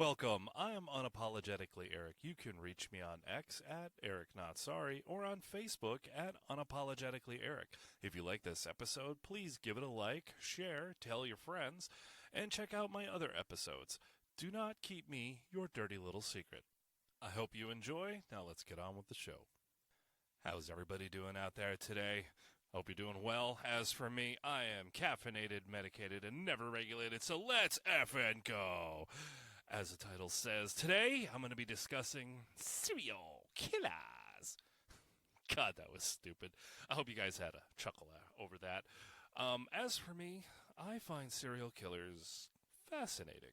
welcome. I am unapologetically Eric. You can reach me on X at Eric Not Sorry or on Facebook at Unapologetically Eric. If you like this episode, please give it a like, share, tell your friends, and check out my other episodes. Do not keep me your dirty little secret. I hope you enjoy. Now let's get on with the show. How's everybody doing out there today? Hope you're doing well. As for me, I am caffeinated, medicated, and never regulated, so let's effing go. As the title says, today I'm going to be discussing serial killers. God, that was stupid. I hope you guys had a chuckle over that. As for me, I find serial killers fascinating.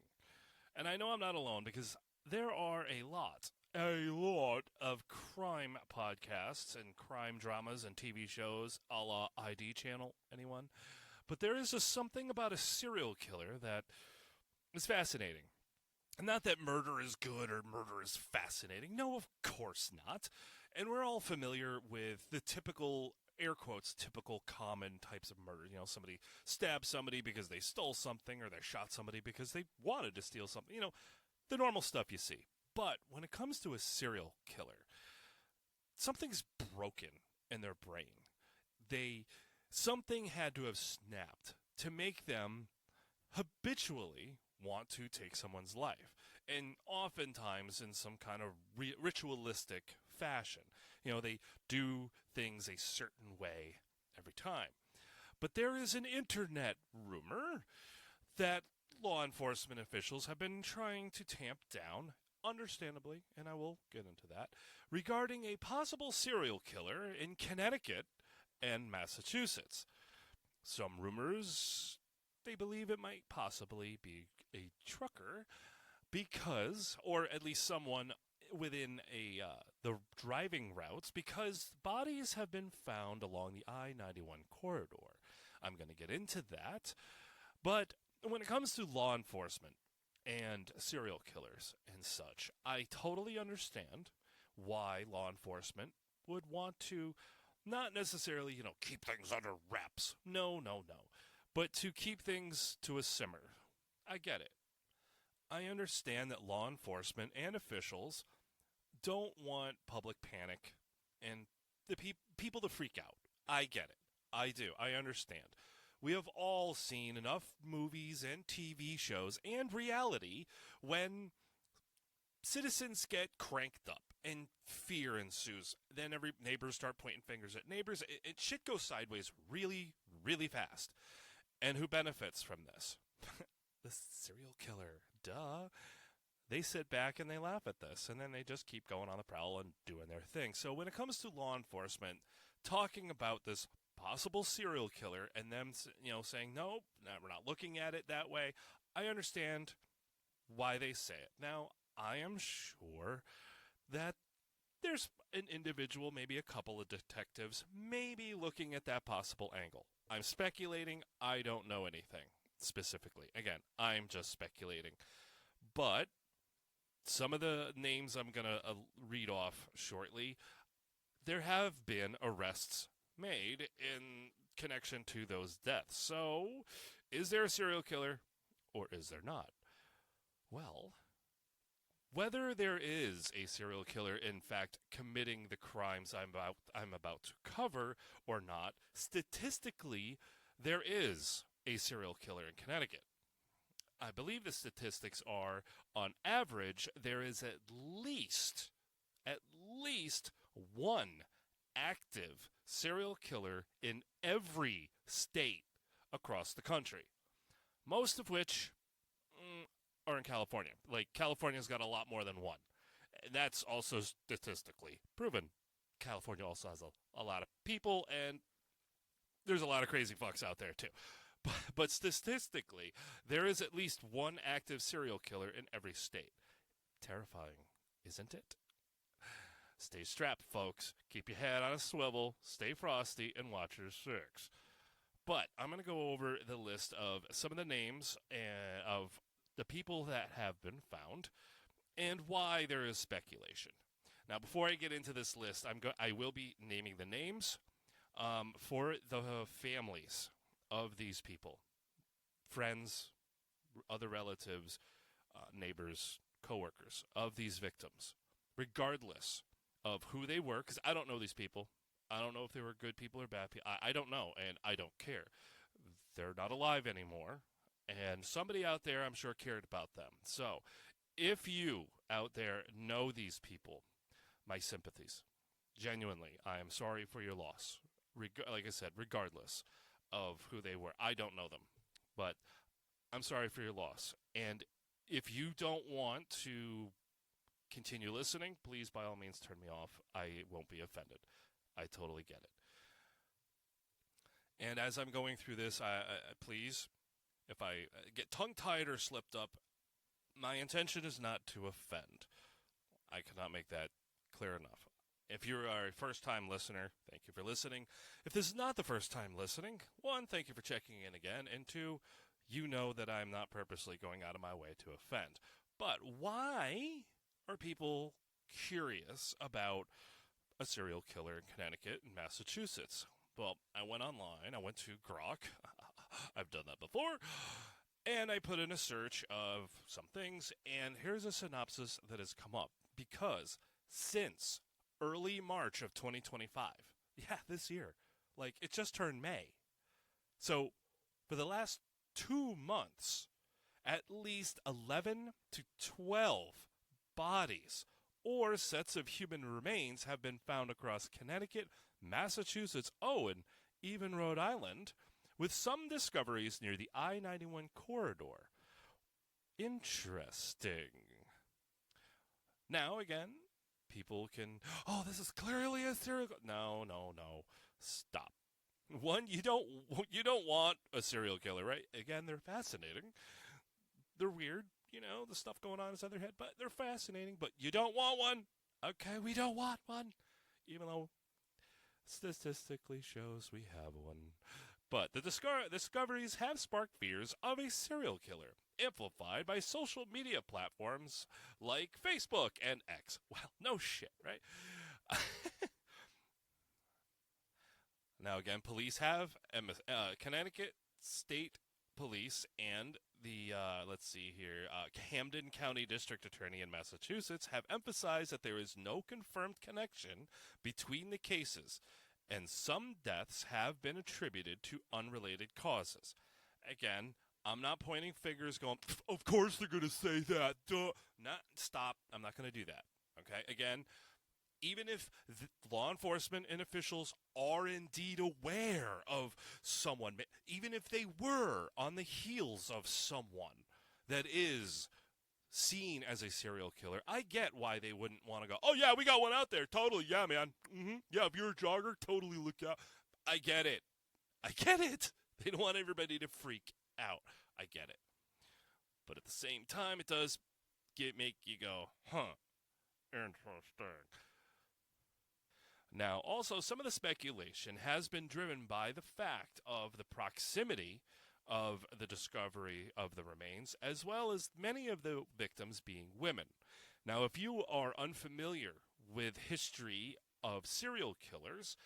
And I know I'm not alone because there are a lot of crime podcasts and crime dramas and TV shows a la ID channel, anyone? But there is just something about a serial killer that is fascinating. Not that murder is good or murder is fascinating. No, of course not. And we're all familiar with the typical, air quotes, typical common types of murder. You know, somebody stabbed somebody because they stole something, or they shot somebody because they wanted to steal something. You know, the normal stuff you see. But when it comes to a serial killer, something's broken in their brain. Something had to have snapped to make them habitually want to take someone's life, and oftentimes in some kind of ritualistic fashion. You know, they do things a certain way every time. But there is an internet rumor that law enforcement officials have been trying to tamp down, understandably, and I will get into that, regarding a possible serial killer in Connecticut and Massachusetts. Some rumors, they believe it might possibly be a trucker because, or at least someone within the driving routes, because bodies have been found along the I-91 corridor. I'm going to get into that. But when it comes to law enforcement and serial killers and such, I totally understand why law enforcement would want to not necessarily, keep things under wraps. No. But to keep things to a simmer. I get it. I understand that law enforcement and officials don't want public panic and the people to freak out. I get it. I do. I understand. We have all seen enough movies and TV shows and reality when citizens get cranked up and fear ensues. Then every neighbors start pointing fingers at neighbors. Shit goes sideways really, really fast. And who benefits from this? The serial killer. Duh. They sit back and they laugh at this, and then they just keep going on the prowl and doing their thing. So when it comes to law enforcement, talking about this possible serial killer and them, saying, no, we're not looking at it that way, I understand why they say it. Now, I am sure that there's an individual, maybe a couple of detectives, maybe looking at that possible angle. I'm speculating. I don't know anything specifically. Again, I'm just speculating. But some of the names I'm going to read off shortly, there have been arrests made in connection to those deaths. So, is there a serial killer or is there not? Well, whether there is a serial killer, in fact, committing the crimes I'm about to cover or not, statistically, there is a serial killer in Connecticut. I believe the statistics are, on average, there is at least one active serial killer in every state across the country. Most of which are in California. Like, California's got a lot more than one. That's also statistically proven. California also has a lot of people, and there's a lot of crazy fucks out there, too. But statistically, there is at least one active serial killer in every state. Terrifying, isn't it? Stay strapped, folks. Keep your head on a swivel, stay frosty, and watch your six. But I'm going to go over the list of some of the names of the people that have been found and why there is speculation. Now, before I get into this list, I will be naming the names for the families of these people, friends, other relatives, neighbors, coworkers of these victims, regardless of who they were, because I don't know these people. I don't know if they were good people or bad people. I don't know, and I don't care. They're not alive anymore, and somebody out there, I'm sure, cared about them. So if you out there know these people, my sympathies. Genuinely, I am sorry for your loss. Like I said, regardless of who they were. I don't know them, but I'm sorry for your loss. And if you don't want to continue listening, please, by all means, turn me off. I won't be offended. I totally get it. And as I'm going through this, please, if I get tongue-tied or slipped up, my intention is not to offend. I cannot make that clear enough. If you're a first-time listener, thank you for listening. If this is not the first time listening, one, thank you for checking in again, and two, you know that I'm not purposely going out of my way to offend. But why are people curious about a serial killer in Connecticut and Massachusetts? Well, I went online. I went to Grok. I've done that before. And I put in a search of some things, and here's a synopsis that has come up. Because since early March of 2025, yeah, this year, like, it just turned May. So for the last 2 months, at least 11 to 12 bodies or sets of human remains have been found across Connecticut, Massachusetts, and even Rhode Island, with some discoveries near the I-91 corridor. Interesting. Now, again, people can, this is clearly a serial killer. No. Stop. One, you don't want a serial killer, right? Again, they're fascinating. They're weird, the stuff going on inside their head, but they're fascinating. But you don't want one. Okay, we don't want one. Even though statistically shows we have one. But the discoveries have sparked fears of a serial killer, amplified by social media platforms like Facebook and X. Well, no shit, right? Now, again, police have, Connecticut State Police and the, Camden County District Attorney in Massachusetts have emphasized that there is no confirmed connection between the cases, and some deaths have been attributed to unrelated causes. Again, I'm not pointing fingers going, of course they're going to say that. Duh. Stop. I'm not going to do that. Okay? Again, even if law enforcement and officials are indeed aware of someone, even if they were on the heels of someone that is seen as a serial killer, I get why they wouldn't want to go, oh yeah, we got one out there. Totally. Yeah, man. Yeah, if you're a jogger, totally look out. I get it. They don't want everybody to freak out. I get it. But at the same time, it does make you go, interesting. Now, also, some of the speculation has been driven by the fact of the proximity of the discovery of the remains, as well as many of the victims being women. Now, if you are unfamiliar with history of serial killers,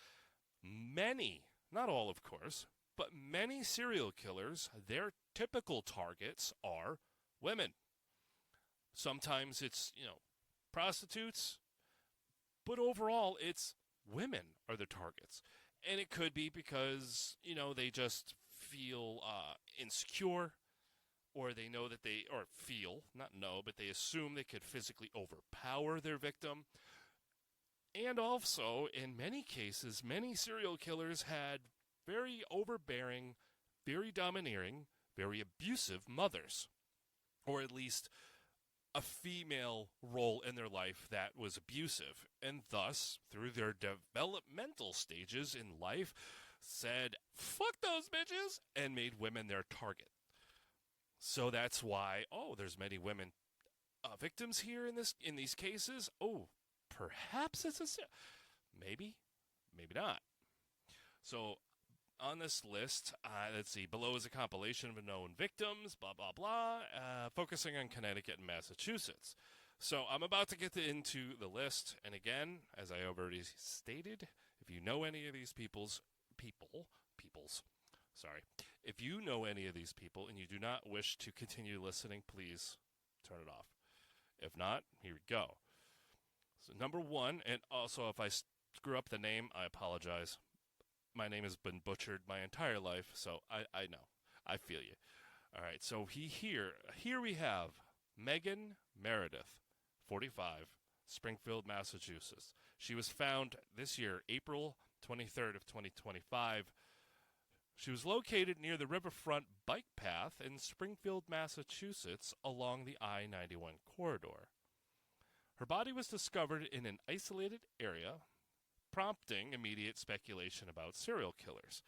many, not all of course, but many serial killers, their typical targets are women. Sometimes it's, prostitutes, but overall it's women are the targets. And it could be because, they just feel insecure, or they know that they assume they could physically overpower their victim. And also, in many cases, many serial killers had very overbearing, very domineering, very abusive mothers, or at least a female role in their life that was abusive, and thus, through their developmental stages in life, said, fuck those bitches, and made women their target. So that's why, there's many women victims here in these cases. Perhaps it's maybe not. So on this list, let's see, below is a compilation of known victims, blah, blah, blah, focusing on Connecticut and Massachusetts. So I'm about to get into the list, and again, as I already stated, if you know any of these if you know any of these people and you do not wish to continue listening, please turn it off. If not, here we go. So number one, and also if I screw up the name, I apologize. My name has been butchered my entire life, so I know. I feel you. All right, so here we have Megan Meredith, 45, Springfield, Massachusetts. She was found this year, April 23rd of 2025. She was located near the riverfront bike path in Springfield, Massachusetts, along the I-91 corridor. Her body was discovered in an isolated area, prompting immediate speculation about serial killers.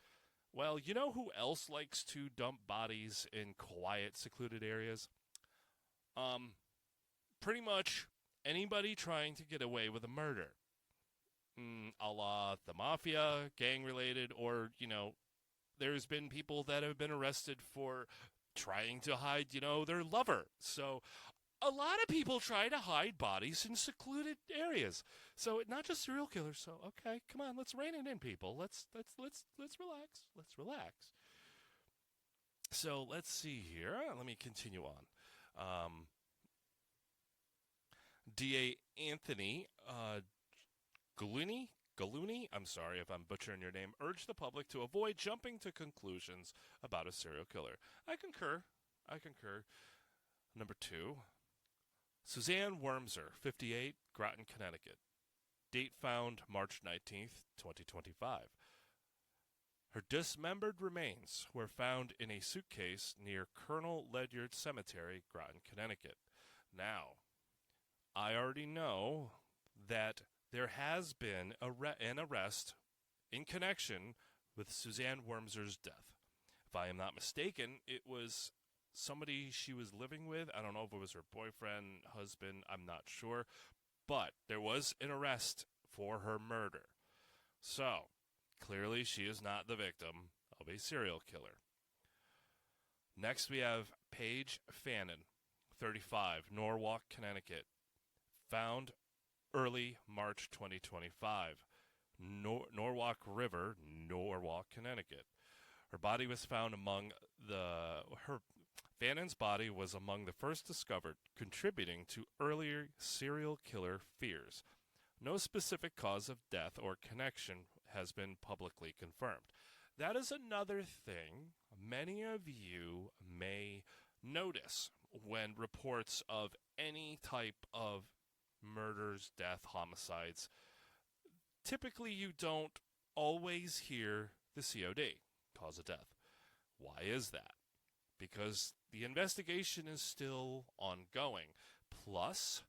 Well, you know who else likes to dump bodies in quiet, secluded areas? Pretty much anybody trying to get away with a murder. A la the mafia, gang-related, or, there's been people that have been arrested for trying to hide, their lover. So a lot of people try to hide bodies in secluded areas. So not just serial killers. So okay, come on, let's rein it in, people. Let's relax. Let's relax. So let's see here. Let me continue on. D.A. Anthony Gallooni, I'm sorry if I'm butchering your name, urged the public to avoid jumping to conclusions about a serial killer. I concur. Number two, Suzanne Wormser, 58, Groton, Connecticut. Date found March 19th, 2025. Her dismembered remains were found in a suitcase near Colonel Ledyard Cemetery, Groton, Connecticut. Now, I already know that there has been an arrest in connection with Suzanne Wormser's death. If I am not mistaken, it was somebody she was living with. I don't know if it was her boyfriend, husband, I'm not sure. But there was an arrest for her murder. So, clearly she is not the victim of a serial killer. Next we have Paige Fannin, 35, Norwalk, Connecticut. Found early March 2025. Norwalk River, Norwalk, Connecticut. Her body was found Fannin's body was among the first discovered, contributing to earlier serial killer fears. No specific cause of death or connection has been publicly confirmed. That is another thing many of you may notice when reports of any type of murders, death, homicides. Typically, you don't always hear the COD, cause of death. Why is that? Because the investigation is still ongoing. Plus,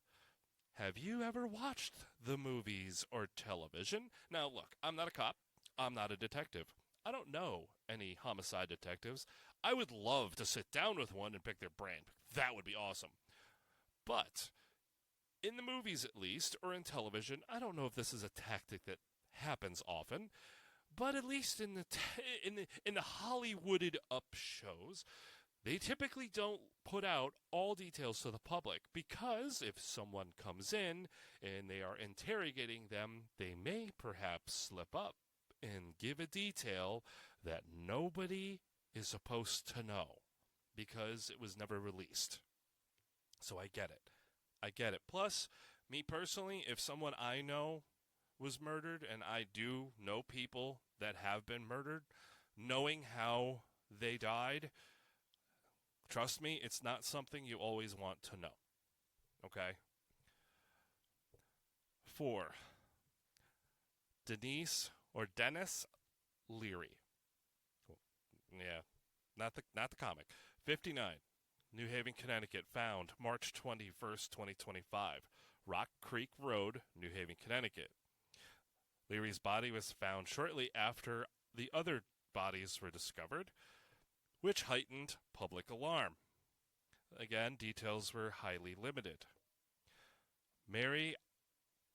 have you ever watched the movies or television? Now, look, I'm not a cop. I'm not a detective. I don't know any homicide detectives. I would love to sit down with one and pick their brain. That would be awesome. But in the movies, at least, or in television, I don't know if this is a tactic that happens often, but at least in the Hollywooded up shows, they typically don't put out all details to the public, because if someone comes in and they are interrogating them, they may perhaps slip up and give a detail that nobody is supposed to know because it was never released. So I get it. Plus, me personally, if someone I know was murdered, and I do know people that have been murdered, knowing how they died, trust me, it's not something you always want to know. Okay? 4. Dennis Leary. Yeah, not the comic. 59, New Haven, Connecticut. Found March 21st, 2025. Rock Creek Road, New Haven, Connecticut. Leary's body was found shortly after the other bodies were discovered, which heightened public alarm. Again, details were highly limited. Mary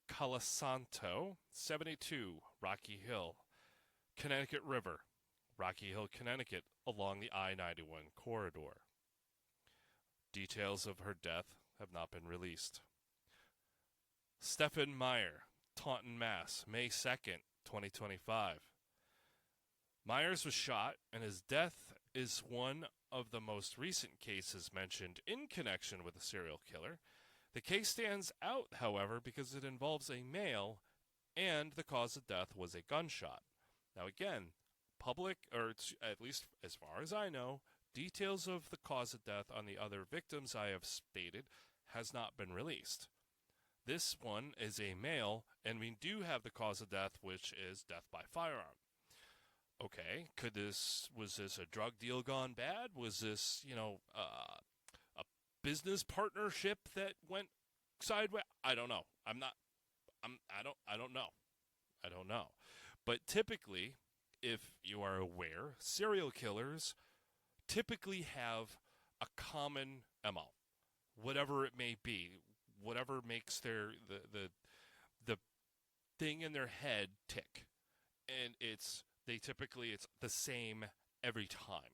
Colasanto, 72, Rocky Hill, Connecticut River, Rocky Hill, Connecticut, along the I-91 corridor. Details of her death have not been released. Stephen Meyer, Taunton, Mass., May 2nd, 2025. Myers was shot, and his death is one of the most recent cases mentioned in connection with a serial killer. The case stands out, however, because it involves a male and the cause of death was a gunshot. Now, again, public, or at least as far as I know, details of the cause of death on the other victims I have stated has not been released. This one is a male, and we do have the cause of death, which is death by firearm. Okay, was this a drug deal gone bad? Was this, a business partnership that went sideways? I don't know. I don't know. I don't know. But typically, if you are aware, serial killers typically have a common MO, whatever it may be, whatever makes the thing in their head tick, and it's the same every time.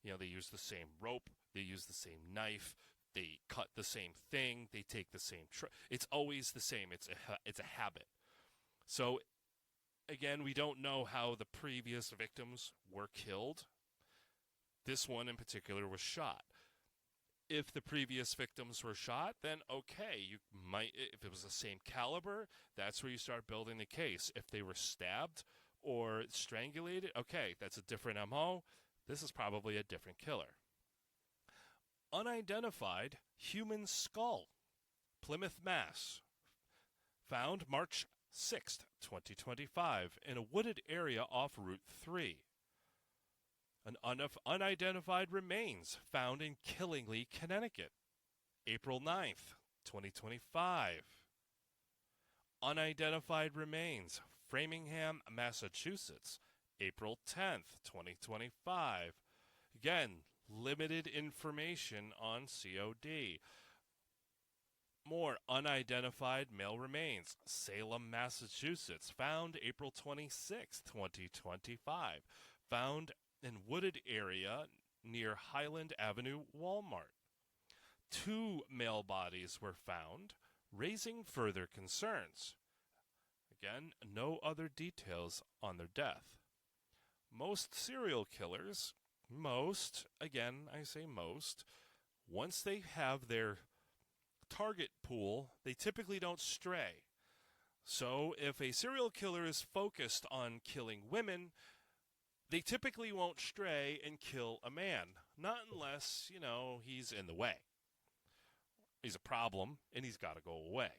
They use the same rope, they use the same knife, they cut the same thing, they take the same it's always the same. It's a habit. So again, we don't know how the previous victims were killed. This one in particular was shot. If the previous victims were shot, then okay, you might, if it was the same caliber, that's where you start building the case. If they were stabbed or strangulated, okay, that's a different MO. This is probably a different killer. Unidentified human skull, Plymouth, Mass. Found March 6th, 2025, in a wooded area off Route 3. An unidentified remains found in Killingly, Connecticut, April 9th, 2025. Unidentified remains, Framingham, Massachusetts, April 10th, 2025. Again, limited information on COD. More unidentified male remains, Salem, Massachusetts, found April 26th, 2025. Found in wooded area near Highland Avenue, Walmart. 2 male bodies were found, raising further concerns. Again, no other details on their death. Most serial killers, again, I say most, once they have their target pool, they typically don't stray. So if a serial killer is focused on killing women, they typically won't stray and kill a man. Not unless, he's in the way. He's a problem, and he's got to go away.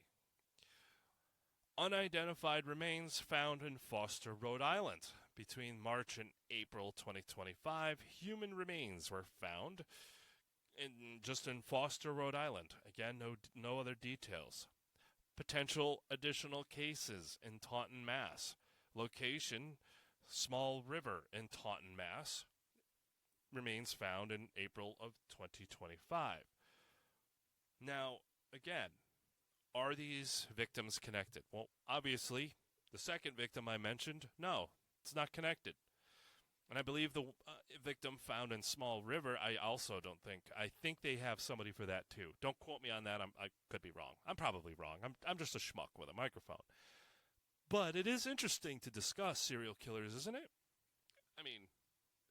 Unidentified remains found in Foster, Rhode Island. Between March and April 2025, human remains were found just in Foster, Rhode Island. Again, no other details. Potential additional cases in Taunton, Mass. Location, Small River in Taunton, Mass. Remains found in April of 2025. Now, again, are these victims connected? Well, obviously, the second victim I mentioned, no, it's not connected. And I believe the victim found in Small River, I think they have somebody for that too. Don't quote me on that. I could be wrong. I'm probably wrong. I'm just a schmuck with a microphone. But it is interesting to discuss serial killers, isn't it? I mean,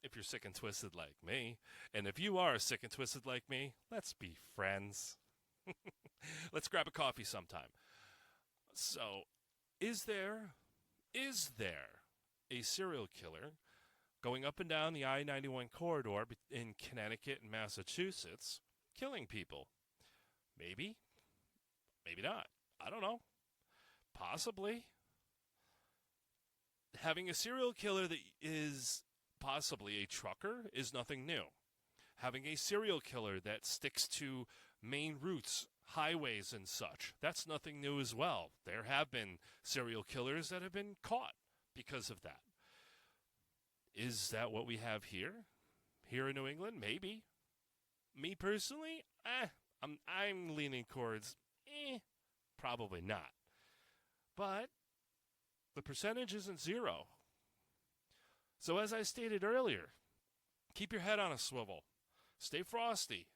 if you're sick and twisted like me, and if you are sick and twisted like me, let's be friends. Let's grab a coffee sometime. So, is there a serial killer going up and down the I-91 corridor in Connecticut and Massachusetts, killing people? Maybe. Maybe not. I don't know. Possibly. Having a serial killer that is possibly a trucker is nothing new. Having a serial killer that sticks to main routes, highways and such, that's nothing new as well. There have been serial killers that have been caught because of that. Is that what we have here? Here in New England? Maybe. Me personally? I'm leaning towards, probably not. But the percentage isn't zero. So as I stated earlier, keep your head on a swivel. Stay frosty.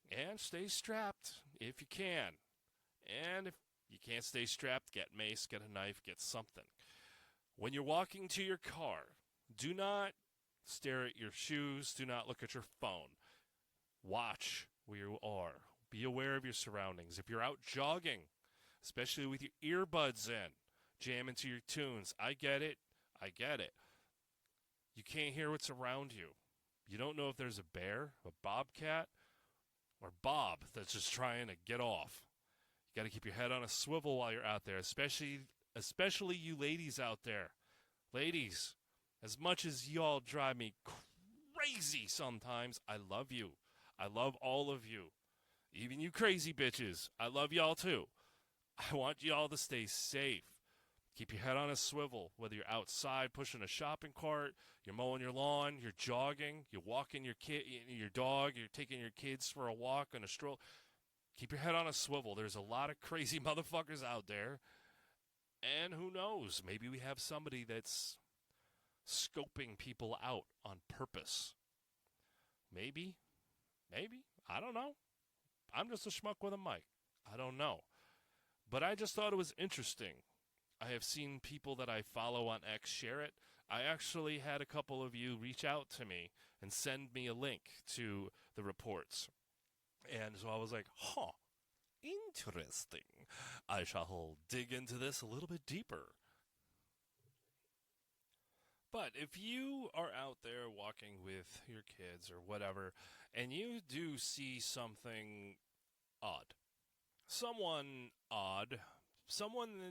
And stay strapped if you can. And if you can't stay strapped, get mace, get a knife, get something. When you're walking to your car, do not stare at your shoes. Do not look at your phone. Watch where you are. Be aware of your surroundings. If you're out jogging, especially with your earbuds in, jam into your tunes. I get it. I get it. You can't hear what's around you. You don't know if there's a bear, a bobcat, or Bob that's just trying to get off. You got to keep your head on a swivel while you're out there, especially you ladies out there. Ladies, as much as y'all drive me crazy sometimes, I love you. I love all of you. Even you crazy bitches. I love y'all too. I want y'all to stay safe. Keep your head on a swivel, whether you're outside pushing a shopping cart, you're mowing your lawn, you're jogging, you're walking your dog, you're taking your kids for a walk on a stroll. Keep your head on a swivel. There's a lot of crazy motherfuckers out there. And who knows, maybe we have somebody that's scoping people out on purpose. Maybe. I don't know. I'm just a schmuck with a mic. I don't know. But I just thought it was interesting. I have seen people that I follow on X share it. I actually had a couple of you reach out to me and send me a link to the reports. And so I was like, interesting. I shall dig into this a little bit deeper. But if you are out there walking with your kids or whatever, and you do see something odd, someone that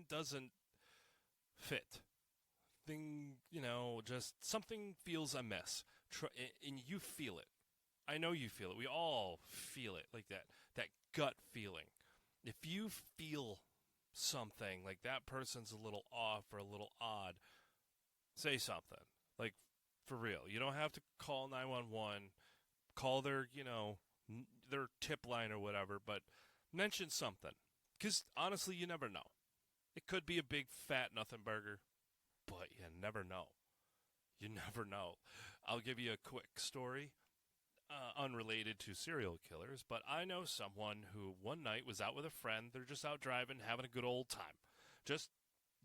doesn't fit, just something feels amiss, and you feel it. I know you feel it. We all feel it, like that gut feeling. If you feel something like that person's a little off or a little odd, say something. Like, for real. You don't have to call 911, call their tip line or whatever, but mention something. Because, honestly, you never know. It could be a big, fat nothing burger, but you never know. You never know. I'll give you a quick story, unrelated to serial killers, but I know someone who one night was out with a friend. They're just out driving, having a good old time. Just,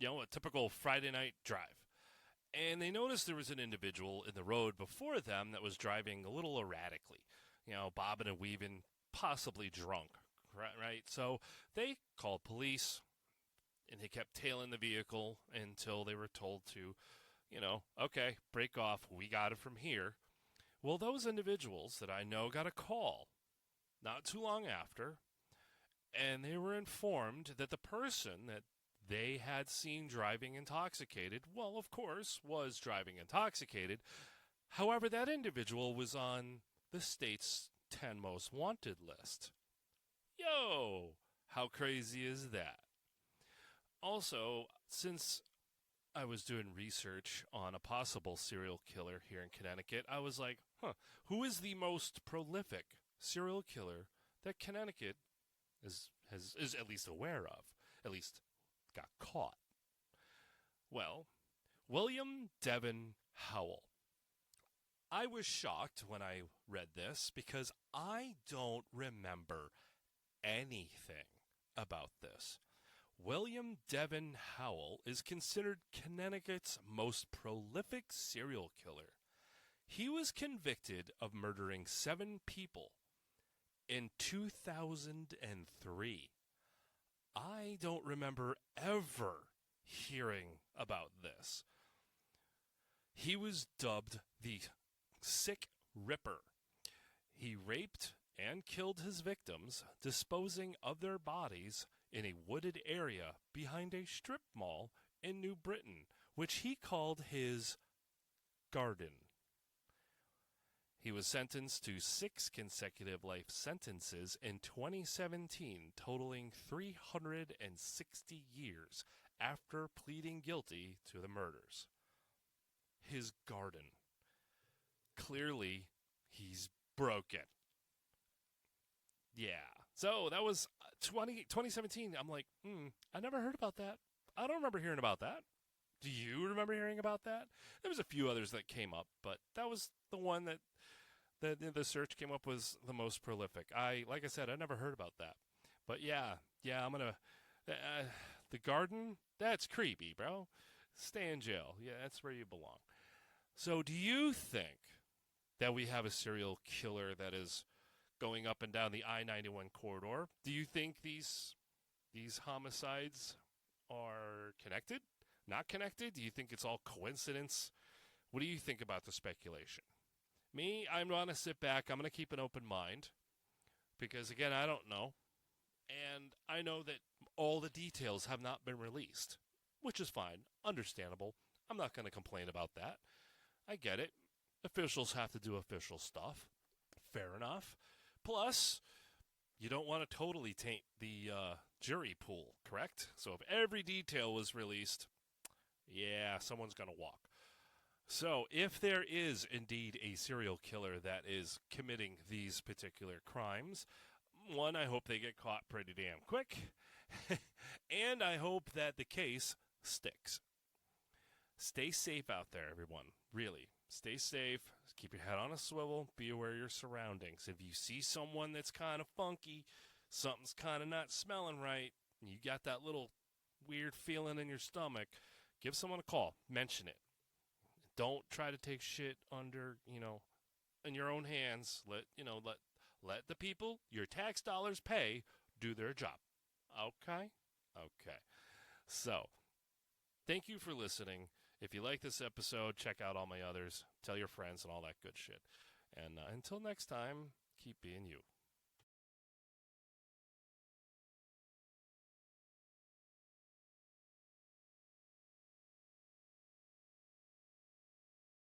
a typical Friday night drive. And they noticed there was an individual in the road before them that was driving a little erratically, bobbing and weaving, possibly drunk, right? So they called police, and they kept tailing the vehicle until they were told to, okay, break off, we got it from here. Well, those individuals that I know got a call not too long after, and they were informed that the person that they had seen driving intoxicated, well, of course, was driving intoxicated. However, that individual was on the state's 10 most wanted list. Yo, how crazy is that? Also, since I was doing research on a possible serial killer here in Connecticut, I was like, who is the most prolific serial killer that Connecticut is at least aware of, at least got caught? Well, William Devon Howell. I was shocked when I read this because I don't remember anything about this. William Devon Howell is considered Connecticut's most prolific serial killer. He was convicted of murdering 7 people in 2003. I don't remember ever hearing about this. He was dubbed the Sick Ripper. He raped and killed his victims, disposing of their bodies in a wooded area behind a strip mall in New Britain, which he called his garden. He was sentenced to 6 consecutive life sentences in 2017, totaling 360 years after pleading guilty to the murders. His garden. Clearly, he's broken. Yeah. So that was 2017. I'm like, I never heard about that. I don't remember hearing about that. Do you remember hearing about that? There was a few others that came up, but that was the one that the search came up was the most prolific. Like I said, I never heard about that. But yeah, I'm going to... the garden? That's creepy, bro. Stay in jail. Yeah, that's where you belong. So do you think that we have a serial killer that is going up and down the I-91 corridor. Do you think these homicides are connected? Not connected? Do you think it's all coincidence? What do you think about the speculation? Me, I'm going to sit back. I'm going to keep an open mind because, again, I don't know. And I know that all the details have not been released, which is fine, understandable. I'm not going to complain about that. I get it. Officials have to do official stuff. Fair enough. Plus, you don't want to totally taint the jury pool, correct? So if every detail was released, yeah, someone's going to walk. So if there is indeed a serial killer that is committing these particular crimes, one, I hope they get caught pretty damn quick. And I hope that the case sticks. Stay safe out there, everyone. Really. Stay safe. Keep your head on a swivel. Be aware of your surroundings. If you see someone that's kind of funky, something's kind of not smelling right, and you got that little weird feeling in your stomach, give someone a call. Mention it. Don't try to take shit under, in your own hands. Let the people your tax dollars pay do their job. Okay? Okay. So, thank you for listening. If you like this episode, check out all my others. Tell your friends and all that good shit. And until next time, keep being you.